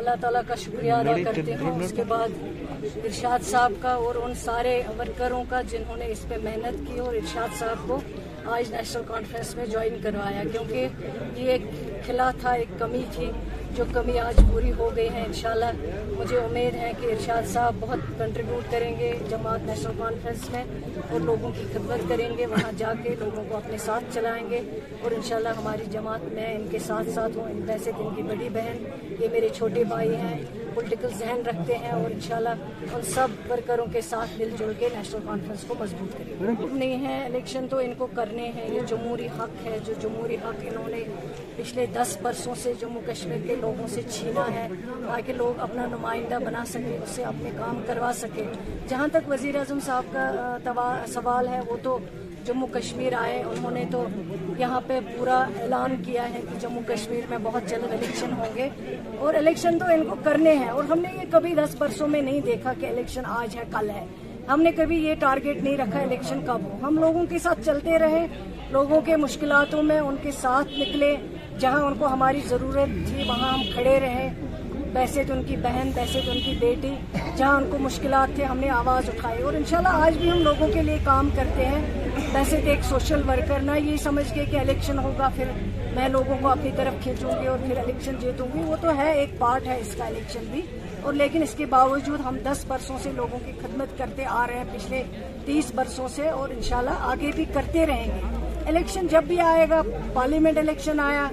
अल्लाह ताला का शुक्रिया अदा करती हूँ। उसके बाद इरशाद साहब का और उन सारे वर्करों का जिन्होंने इस पे मेहनत की और इरशाद साहब को आज नेशनल कॉन्फ्रेंस में ज्वाइन करवाया, क्योंकि ये एक खिला था, एक कमी थी, जो कमी आज पूरी हो गई है। इंशाल्लाह मुझे उम्मीद है कि इरशाद साहब बहुत कंट्रीब्यूट करेंगे जमात नेशनल कॉन्फ्रेंस में और लोगों की खिदमत करेंगे, वहाँ जाके लोगों को अपने साथ चलाएंगे और इंशाल्लाह हमारी जमात में इनके साथ साथ हूँ। वैसे तो इनकी बड़ी बहन, ये मेरे छोटे भाई हैं, पॉलिटिकल जहन रखते हैं और इंशाल्लाह उन सब वर्करों के साथ मिलजुल के नेशनल कॉन्फ्रेंस को मजबूत करेंगे। नहीं है इलेक्शन तो इनको करने हैं, ये जमहूरी हक है, जो जमहूरी हक इन्होंने पिछले 10 बरसों से जम्मू कश्मीर के लोगों से छीना है, ताकि लोग अपना नुमाइंदा बना सके, उससे अपने काम करवा सके। जहाँ तक वज़ीर आज़म साहब का सवाल है, वो तो जम्मू कश्मीर आए, उन्होंने तो यहाँ पे पूरा ऐलान किया है कि जम्मू कश्मीर में बहुत जल्द इलेक्शन होंगे और इलेक्शन तो इनको करने हैं। और हमने ये कभी 10 बरसों में नहीं देखा कि इलेक्शन आज है कल है, हमने कभी ये टारगेट नहीं रखा इलेक्शन कब हो। हम लोगों के साथ चलते रहे, लोगों के मुश्किलातों में उनके साथ निकले, जहाँ उनको हमारी ज़रूरत थी वहाँ हम खड़े रहे। वैसे तो उनकी बहन, वैसे तो उनकी बेटी, जहाँ उनको मुश्किलात थे हमने आवाज़ उठाई और इंशाल्लाह आज भी हम लोगों के लिए काम करते हैं। वैसे तो एक सोशल वर्कर, ना ये समझ के कि इलेक्शन होगा फिर मैं लोगों को अपनी तरफ खींचूंगी और फिर इलेक्शन जीतूंगी, वो तो है, एक पार्ट है इसका इलेक्शन भी। और लेकिन इसके बावजूद हम 10 बरसों से लोगों की खिदमत करते आ रहे हैं, पिछले 30 बरसों से, और इंशाल्लाह आगे भी करते रहेंगे। इलेक्शन जब भी आएगा, पार्लियामेंट इलेक्शन आया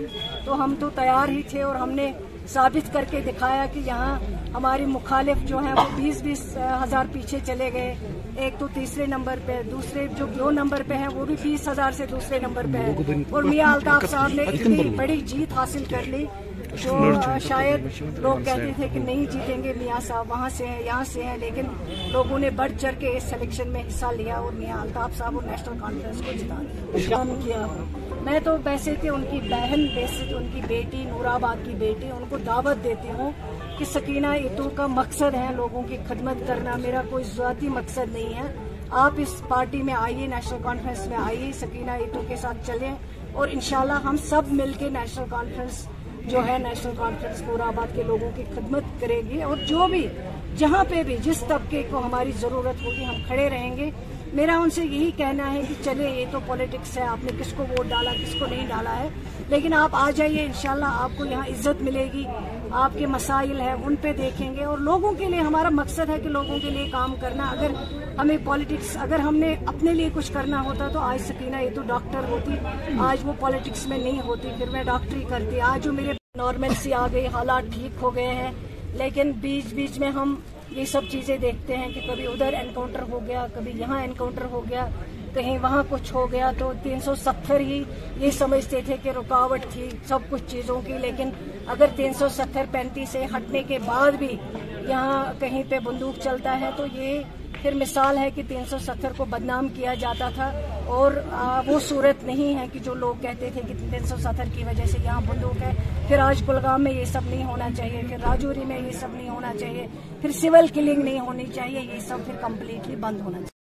तो हम तो तैयार ही थे और हमने साबित करके दिखाया कि यहाँ हमारे मुखालिफ जो हैं वो 20-20 हज़ार पीछे चले गए। एक तो तीसरे नंबर पे, दूसरे जो 2 नंबर पे हैं वो भी 20 हज़ार से दूसरे नंबर पे है। और मियां अल्ताफ साहब ने इतनी बड़ी जीत हासिल कर ली जो शायद लोग कहते थे कि नहीं जीतेंगे मियां साहब, वहाँ से हैं, यहाँ से हैं, लेकिन लोगों ने बढ़ चढ़ के इस सिलेक्शन में हिस्सा लिया और मियां अल्ताफ साहब और नेशनल कॉन्फ्रेंस को जिता दिया। मैं तो वैसे थे उनकी बहन, वैसे उनकी बेटी, नूराबाद की बेटी, उनको दावत देती हूँ कि सकीना इटू का मकसद है लोगों की खिदमत करना, मेरा कोई ज़ाती मकसद नहीं है। आप इस पार्टी में आइए, नेशनल कॉन्फ्रेंस में आइए, सकीना इटू के साथ चलें और इंशाल्लाह हम सब मिलके नेशनल कॉन्फ्रेंस जो है, नेशनल कॉन्फ्रेंस नूराबाद के लोगों की खिदमत करेगी और जो भी जहाँ पे भी जिस तबके को हमारी ज़रूरत होगी हम खड़े रहेंगे। मेरा उनसे यही कहना है कि चले, ये तो पॉलिटिक्स है, आपने किसको वोट डाला किसको नहीं डाला है, लेकिन आप आ जाइए, इंशाल्लाह आपको यहाँ इज्जत मिलेगी, आपके मसाइल है उन पे देखेंगे और लोगों के लिए हमारा मकसद है कि लोगों के लिए काम करना। अगर हमें पॉलिटिक्स, अगर हमने अपने लिए कुछ करना होता तो आज सकीना ये तो डॉक्टर होती, आज वो पॉलिटिक्स में नहीं होती, फिर मैं डॉक्टरी करती। आज जो मेरे नॉर्मल सी आ गई, हालात ठीक हो गए हैं, लेकिन बीच बीच में हम ये सब चीज़ें देखते हैं कि कभी उधर एनकाउंटर हो गया, कभी यहाँ एनकाउंटर हो गया, कहीं वहाँ कुछ हो गया। तो 370 ही ये समझते थे कि रुकावट थी सब कुछ चीज़ों की, लेकिन अगर 370-35 से हटने के बाद भी यहाँ कहीं पे बंदूक चलता है तो ये फिर मिसाल है कि 370 को बदनाम किया जाता था और वो सूरत नहीं है कि जो लोग कहते थे कि 370 की वजह से यहाँ बंदूक है। फिर आज कुलगाम में ये सब नहीं होना चाहिए, फिर राजौरी में ये सब नहीं होना चाहिए, फिर सिविल किलिंग नहीं होनी चाहिए, ये सब फिर कम्प्लीटली बंद होना चाहिए।